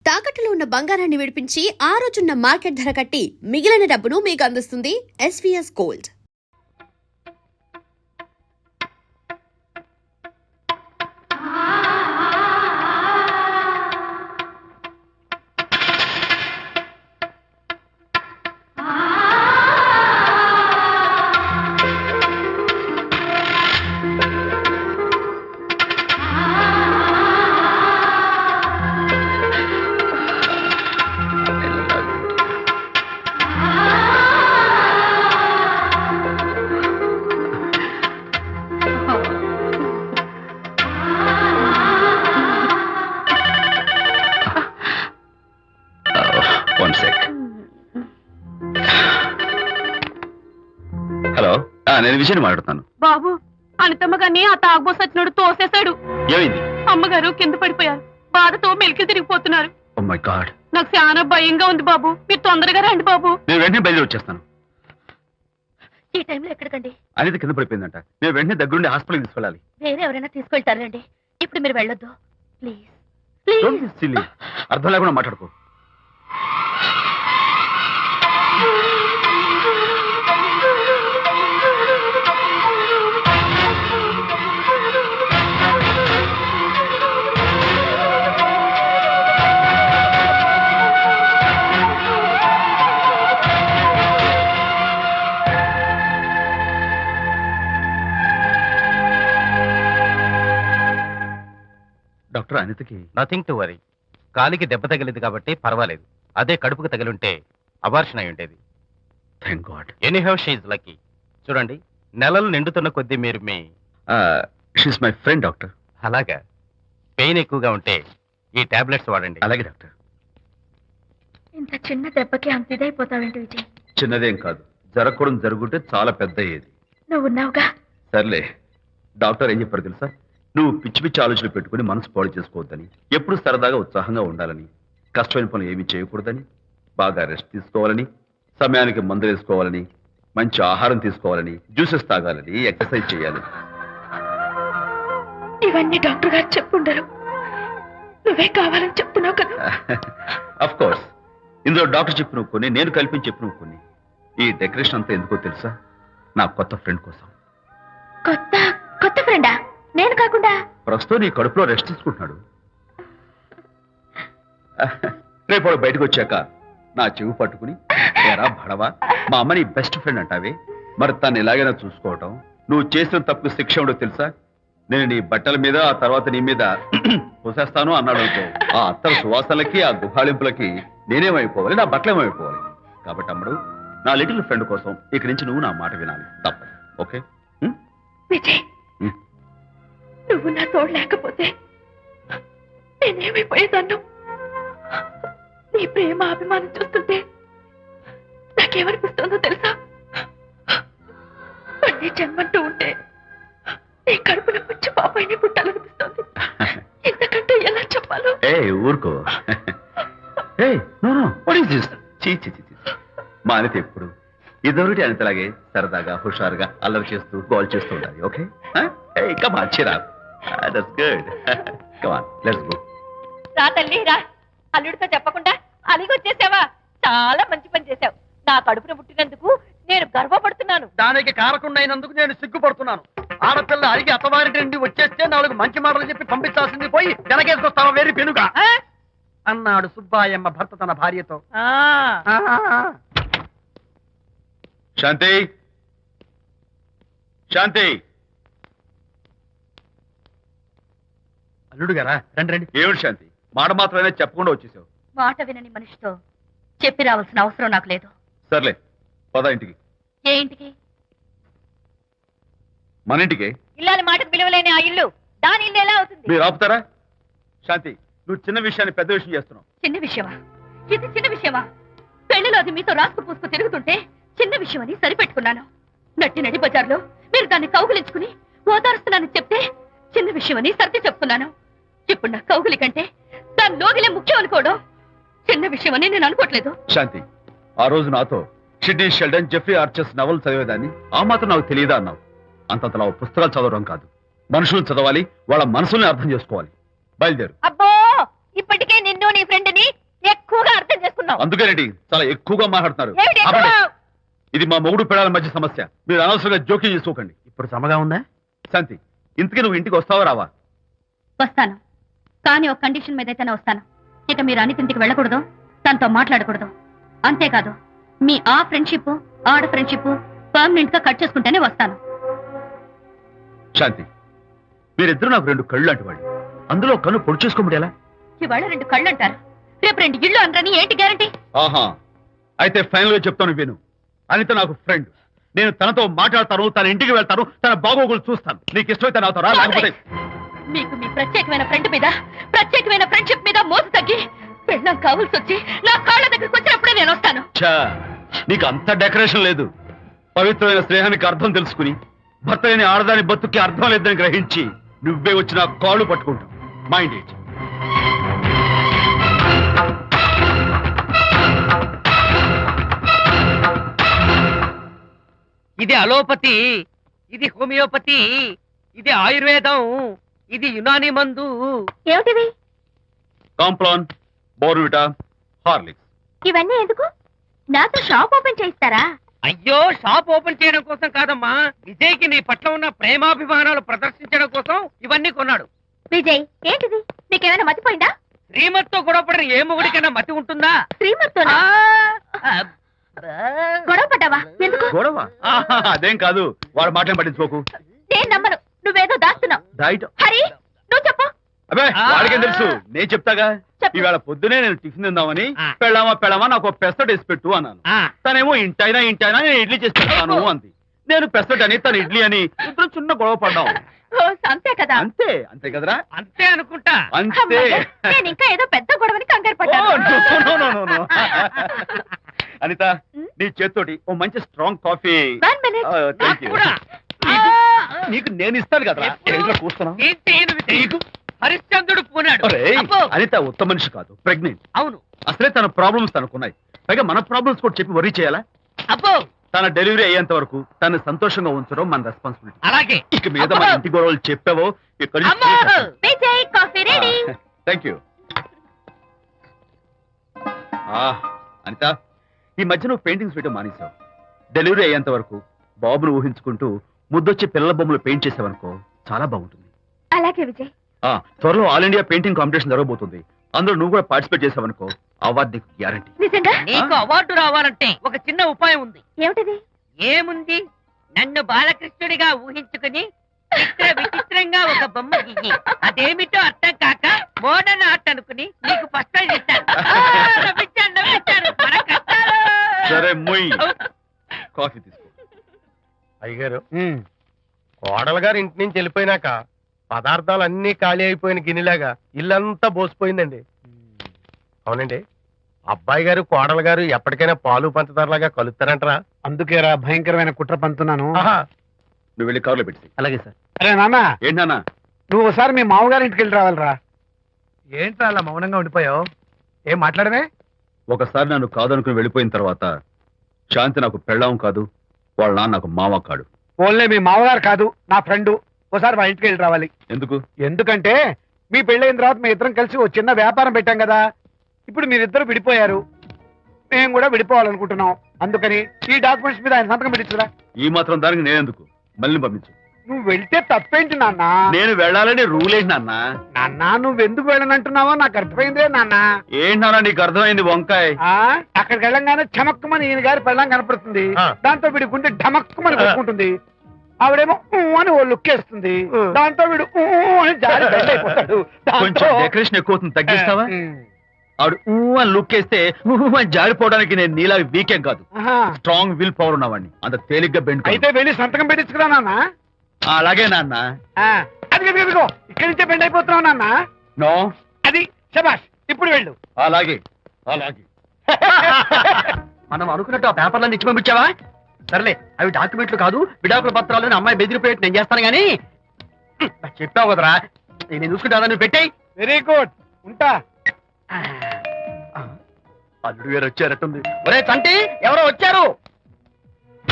తాకట్టులో ఉన్న బంగారాన్ని విడిపించి ఆ రోజున్న మార్కెట్ ధర కట్టి మిగిలిన డబ్బును మీకు అందిస్తుంది ఎస్వీఎస్ గోల్డ్. హలో, నేను విజయ్ మాట్లాడుతాను. బాబు, అనితమ్మ గారిని ఆ తాగుబోసు వచ్చినోడు తోసేశాడు. ఏమైంది? అమ్మగారు కింద పడిపోయారు. బాధతో మెలికి తిరిగిపోతున్నారు. ఓ మై గాడ్, నాకు చాలా భయంగా ఉంది బాబు. మీరు తొందరగా రండి బాబు. నేను వెంటనే బయలుదేరి వచ్చేస్తాను. ఈ టైంలో ఎక్కడికండి? అనిత కింద పడిపోయిందంట. నేను వెంటనే దగ్గరుండి హాస్పిటల్కి తీసుకెళ్ళాలి. వేరే ఎవరైనా తీసుకెళ్తారండి. ఇప్పుడు మీరు వెళ్ళొద్దు ప్లీజ్. అర్థం లేకుండా మాట్లాడుకో. డాక్టర్, అనితకి నథింగ్ టు వరీ. కాలికి దెబ్బ తగిలింది కాబట్టి పర్వాలేదు. అదే కడుపుకు తగిలింటే అబార్షన్ అయి ఉండేది. Thank God. Anyhow she is lucky. చూడండి, నెలలు నిండుతున్న కొద్దీ మీరు షీస్ మై ఫ్రెండ్ డాక్టర్. అలాగా, పెయిన్ ఎక్కువగా ఉంటే ఈ టాబ్లెట్స్ వాడండి. అలాగే డాక్టర్. ఇంత చిన్న దెబ్బకి అంత ఇదైపోతావేంటి విజయ్? చిన్నదేం కాదు, జరగకూడదు జరుగుంటే చాలా పెద్ద అయ్యేది. నువ్వు ఉన్నావుగా. సర్లే. డాక్టర్ ఏం చెప్పారు తెలుసా? నువ్వు పిచ్చి పిచ్చి ఆలోచనలు పెట్టుకుని మనసు పాడు చేసుకోవద్దని, ఎప్పుడు సరదాగా ఉత్సాహంగా ఉండాలని, కష్టమైన పనులు ఏమీ చేయకూడదని, బాగా రెస్ట్ తీసుకోవాలని, సమయానికి మందులు వేసుకోవాలని, మంచి ఆహారం తీసుకోవాలని, జ్యూసెస్ తాగాలని, ఎక్సర్సైజ్ చేయాలి. ఇవన్నీ డాక్టర్ గారు చెప్పుండరు. నువ్వే కావాలని చెప్తున్నావు కదా. అఫ్ కోర్స్, ఇందులో డాక్టర్ చెప్పిన కొన్ని, నేను కల్పించి చెప్పిన కొన్ని. ఈ డెకరేషన్ అంతా ఎందుకో తెలుసా? నా కొత్త ఫ్రెండ్ కోసం. కొత్త కొత్త ఫ్రెండా? నేను కాకుండా? ప్రస్తుతం నీ కడుపులో రెస్ట్ తీసుకుంటున్నాడు. రేపు వాడు బయటకు వచ్చాక నా చెవి పట్టుకుని, ఏరా భడవా, మా అమ్మ నీ బెస్ట్ ఫ్రెండ్ అంటావే, మరి తను ఎలాగైనా చూసుకోవటం. నువ్వు చేసిన తప్పు శిక్ష ఉండో తెలుసా? నేను నీ బట్టల మీద, ఆ తర్వాత నీ మీద పోసేస్తాను అన్నాడు అనుకో, ఆ అత్తల సువాసనలకి, ఆ గుహాళింపులకి నేనేమైపోవాలి, నా బట్టలేమైపోవాలి. కాబట్టి అమ్మడు, నా లిటిల్ ఫ్రెండ్ కోసం ఇక్కడి నుంచి నువ్వు నా మాట వినాలి, తప్పదు. ఓకే విజయ్, నువ్వు నా తోడు లేకపోతే నేనేమైపోయేదాన్ను. నీ ప్రేమ అభిమానం చూస్తుంటే నాకేమనిపిస్తుందో తెలుసా? మళ్ళీ జన్మంటూ ఉంటే నీ కడుపున వచ్చి పాపాయిని పుట్టాలనిపిస్తుంది. ఇంతకంటే ఎలా చెప్పాలో. ఊరుకో. మా అనిత ఎప్పుడు ఇదొకటి అనితలాగే సరదాగా, హుషారుగా, అల్లరి చేస్తూ, గోల్ చేస్తూ ఉండాలి. Okay, come on, Chira. That's good. Come on, let's go. రా తల్లి రా. అల్లుడితో చెప్పకుండా అలిగొచ్చేసావా? చాలా మంచి పని చేశావు. నా కడుపున పుట్టినందుకు నేను గర్వపడుతున్నాను. దానికి కారకుండైనందుకు నేను సిగ్గుపడుతున్నాను. ఆడపిల్ల అడిగి అత్తవారింటి నుండి వచ్చేస్తే 4 మంచి మాటలు చెప్పి పంపించాల్సింది పోయి వెనకేసుకొస్తావా వేరు పెనుగా అన్నాడు సుబ్బాయమ్మ భర్త తన భార్యతో. శాంతి, శాంతి. అల్లుడు గారా, రండి రండి. ఏమిటి శాంతి, మాట మాత్రమే చెప్పకుండా వచ్చేసావు? మాట వినని మనిషితో చెప్పి రావాల్సిన అవసరం నాకు లేదు. సర్లే, పద ఇంటికి. ఏ ఇంటికి? మన ఇంటికి. ఇల్లాలి మాటకు విలువలేని ఆ ఇల్లు, దాని ఇల్లు ఎలా అవుతుంది? మీరు ఆపుతారా? శాంతి, నువ్వు చిన్న విషయాన్ని పెద్ద విషయం చేస్తున్నావు. చిన్న విషయమా? ఇది చిన్న విషయమా? పెళ్లిలో అది మీతో రాసుకు పూసుకు తిరుగుతుంటే చిన్న విషయం అని సరిపెట్టుకున్నాను. నట్టి నడి బజార్లో మీరు దాన్ని కౌగులించుకుని ఓదారుస్తున్నానని చెప్తే చిన్న విషయం అని సర్ది చెప్తున్నాను. ఇప్పుడు నా కౌగులి కంటే దాని లోగిలే ముఖ్యం అనుకోవడం చిన్న విషయం అని నేను అనుకోవట్లేదు. శాంతి, ఆ రోజు నాతో Sidney Sheldon, Jeffrey Archer's novel చదివేదాన్ని, ఆ మాత్రం నాకు తెలియదా అన్నావు. అంతంతలా పుస్తకాలు చదవడం కాదు, మనుషులు చదవాలి, వాళ్ళ మనసుల్ని అర్థం చేసుకోవాలి. బయలుదేరు. అబ్బో, ఇప్పటికే నిన్ను నీ ఫ్రెండ్ని మాట్లాడుతున్నావు? అందుకేనండి చాలా ఎక్కువగా మాట్లాడుతున్నారు. ఏమిటి ఎక్కువ? ఆపండి. ఇది మా మొగుడు పిల్లల మధ్య సమస్య. మీరు అనవసరంగా జోక్యం చేసుకోకండి. ఇప్పుడు సమగా ఉందా? శాంతి, ఇంతకీ నువ్వు ఇంటికి వస్తావా రావా? వస్తాను, కానీ ఒక కండిషన్ మీద అయితేనే వస్తాను. ఇక మీరు అనిత ఇంటికి వెళ్ళకూడదు, తనతో మాట్లాడకూడదు. అంతేకాదు, మీ ఆ ఫ్రెండ్షిప్ ఆడ ఫ్రెండ్షిప్ పర్మనెంట్ గా కట్ చేసుకుంటేనే వస్తాను. శాంతి, మీరిద్దరు నాకు రెండు కళ్ళు లాంటి వాళ్ళు. అందులో ఒక కన్ను పొడి చేసుకోబడి ఎలా? ఇవాళ రెండు కళ్ళు అంటారు, రేపు రెండు ఇళ్ళు అంటారని ఏంటి గ్యారంటీ? ఆహా, అయితే ఫైనల్ గా చెప్తాను విను. అనిత నాకు ఫ్రెండ్. నేను తనతో మాట్లాడతాను, తన ఇంటికి వెళ్తాను, తన బాగోగులు చూస్తాను. నీకు ఇష్టమైతే నాతో రా, లేకపోతే మీకు మీ ప్రత్యేకమైన ఫ్రెండ్ మీద ప్రత్యేకమైన ఫ్రెండ్షిప్ మీద మోసు తగ్గి పెళ్ళం కావాల్సి వచ్చి నా కాళ్ళ దగ్గరికి వచ్చినప్పుడే నేను వస్తాను. ఛా, నీకు అంత డెకరేషన్ లేదు. పవిత్రమైన స్నేహానికి అర్థం తెలుసుకుని భర్త లేని ఆడదాని బతుక్కి అర్థం లేదని గ్రహించి నువ్వే వచ్చి నా కాళ్ళు పట్టుకుంటావు. Mind it. ఇది అలోపతి, ఇది హోమియోపతి, ఇది ఆయుర్వేదం, ఇది యునాని మందు. ఏమిటివి? Complan, Bournvita, Horlicks. ఇవన్నీ ఎందుకు? నాతో షాప్ ఓపెన్ చేయిస్తారా? అయ్యో, షాప్ ఓపెన్ చేయడం కోసం కాదమ్మా, విజయ్కి నీ పట్ల ఉన్న ప్రేమాభిమానాలు ప్రదర్శించడం కోసం ఇవన్నీ కొన్నాడు. విజయ్, ఏంటిది? నీకేమైనా మతిపోయిందా? శ్రీమతితో గొడవపడిన ఏ మొగుడికైనా మతి ఉంటుందా? శ్రీమతితో గొడవ పడ్డావా? ఎందుకు? గొడవ? ఆహా, అదేం కాదు. వాడు మాటలు పట్టించుకోకు. నేను నమ్మను, నువ్వేదో దాస్తున్నావు. డైట్. హరి, నువ్వు చెప్పు. అబ్బే, వాడికేం తెలుసు, నేను చెప్తాగా. చెప్పు. ఈవేళ పొద్దునే నేను టిఫిన్ తిందామని ఆ. పెళ్ళామా నాకు పెసరట్ వేసి పెట్టు అన్నాను. తనేమో ఇంటైనా నేను ఇడ్లీ చేసి పెడతాను అంది. నేను పెసరట్ అని తను ఇడ్లీ అని ఇద్దరు చిన్న గొడవ పడ్డాం. ఓ, అంతే కదా? అంతే అంతే కదరా? అంతే అనుకుంటా. అంతే. అమ్మయ్య, నేను ఇంకా ఏదో పెద్ద గొడవని కంగారు ఓ, పడ్డాను. no. అనిత, నీ చేత్తోటి ఓ మంచి strong coffee. 1 minute. Thank you. కూడా. నీకు నేను ఇస్తాను కదా. ఏంట్రా కూస్తున్నావు? ఏం చేయను విజయ్. హరిశ్చంద్రుడు పూనాడు. ఒరేయ్, అబ్బో. అనిత ఉత్తమ మనిషి కాదు, ప్రెగ్నెంట్. అవును. అసలే తన ప్రాబ్లమ్స్ తనకున్నాయి. పైగా మన ప్రాబ్లమ్స్ కూడా చెప్పి వరీ చేయాలా? అబ్బో, తన డెలివరీ అయ్యేంత వరకు తను సంతోషంగా ఉంచడం మన రెస్పాన్సిబిలిటీ. అలాగే. ఇక మీద మన ఇంటి గొడవలు చెప్పావో ఇక్కడ అమ్మో. Vijay, coffee ready. Thank you. Anita, ఈ మధ్య నువ్వు పెయింటింగ్స్ వేయడం మానేశావు. డెలివరీ అయ్యేంత వరకు బాబును ఊహించుకుంటూ ముద్దొచ్చి పిల్లల బొమ్మలు పెయింట్ చేసావనుకో, చాలా బాగుంటుంది. అలాగే విజయ్. త్వరలో ఆల్ ఇండియా పెయింటింగ్ కాంపిటీషన్ జరగబోతుంది. అందులో నువ్వు కూడా పార్టిసిపేట్ చేసావనుకో, అవార్డు నీకు గ్యారంటీ. నిజంగా? నీకు అవార్డు రావాలంటే ఒక చిన్న ఉపాయం ఉంది. ఏమిటిది? ఏముంది, నన్ను బాలకృష్ణుడిగా ఊహించుకుని విచిత్రంగా ఒక బొమ్మ గీయి. అదేమిటో అర్థం కాక మోడర్న్ ఆర్ట్ అనుకుని నీకు ఫస్ట్ ప్రైజ్ ఇస్తాను. నవ్వించాను. మన కష్టాలు. సరే మొయ్, కాఫీ తీసుకో. అయ్యగారు, కోడలు గారు ఇంటి నుంచి వెళ్ళిపోయినాక పదార్థాలు అన్ని ఖాళీ అయిపోయిన గిన్నెలాగా ఇల్లంతా బోసిపోయిందండి. అవునండి, అబ్బాయి గారు కోడలు గారు ఎప్పటికైనా పాలు పంచదారలాగా కలుస్తారంటరా? అందుకేరా భయంకరమైన కుట్ర పంతున్నాను. నువ్వు వెళ్ళి కారులో పెట్టి. అలాగే సార్. అరే నాన్న, ఏంటన్నా? నువ్వు ఒకసారి మీ మామగారింటికి వెళ్ళి రావాలిరా. ఏంట్రా అలా మౌనంగా ఉండిపోయావు? ఏం మాట్లాడమే? ఒకసారి నన్ను కాదనుకుని వెళ్ళిపోయిన తర్వాత శాంతి నాకు పెళ్ళాం కాదు, వాళ్ళ నాన్న నాకు మామ కాడు. ఓన్లే మీ మామగారు కాదు, నా ఫ్రెండ్. ఒకసారి మా ఇంటికి వెళ్ళి రావాలి. ఎందుకు? ఎందుకంటే మీ పెళ్ళైన తర్వాత మీ ఇద్దరం కలిసి ఓ చిన్న వ్యాపారం పెట్టాం కదా. ఇప్పుడు మీరిద్దరు విడిపోయారు, మేము కూడా విడిపోవాలనుకుంటున్నాం. అందుకని ఈ డాక్యుమెంట్స్ మీద ఆయన సంతకం పెట్టించురా. ఈ మాత్రం దానికి నేనెందుకు? మళ్ళీ పంపించు. నువ్వు వెళ్తే తప్పేంటి నాన్న? నేను వెళ్ళాలని రూల్ ఏంటి నాన్న? నాన్న, నువ్వెందుకు వెళ్ళనంటున్నావో నాకు అర్థమైందే నాన్న. ఏంటి నాన్న నీకు అర్థమైంది వంకాయ? అక్కడికి వెళ్ళంగానే చమక్కుమని ఈయన గారి పెళ్ళం కనపడుతుంది. దాంతో వీడి గుండె ఢమక్కుమని పెట్టుకుంటుంది. ఆవిడేమో అని ఓ లుక్ వేస్తుంది. దాంతో వీడు అని జారి బెండ్ అయిపోతాడు. కొంచెం డెకరేషన్ ఎక్కువ అవుతుంది, తగ్గిస్తావా? ఆవిడ అని లుక్ వేస్తే అని జారిపోవడానికి నేను నీలా వీకేం కాదు, స్ట్రాంగ్ విల్ పవర్ ఉన్నవాడిని. అంత తేలిగ్గా బెండ్ అయితే వెళ్ళి సంతకం పెట్టించుకురా నాన్న. అలాగే నాన్న. అది ఇదిగో ఇక్కడి నుంచే బెండ్ అయిపోతున్నావు నాన్న. నో, అది శబాష్, ఇప్పుడు వెళ్ళు. అలాగే అలాగే. మనం అనుకున్నట్టు ఆ పేపర్లను ఇచ్చి పంపించావా? సర్లే, అవి డాక్యుమెంట్లు కాదు, విడాకుల పత్రాలు. అమ్మాయి బెదిరిపోయేట్టు నేను చేస్తాను గానీ చెప్పావు కదరా, నేను చూసుకుంటా. నువ్వు పెట్టాయి. వెరీ గుడ్, ఉంటా. అల్లుడు గారు వచ్చారట్టుంది. ఒరే తంటి, ఎవరో వచ్చారు.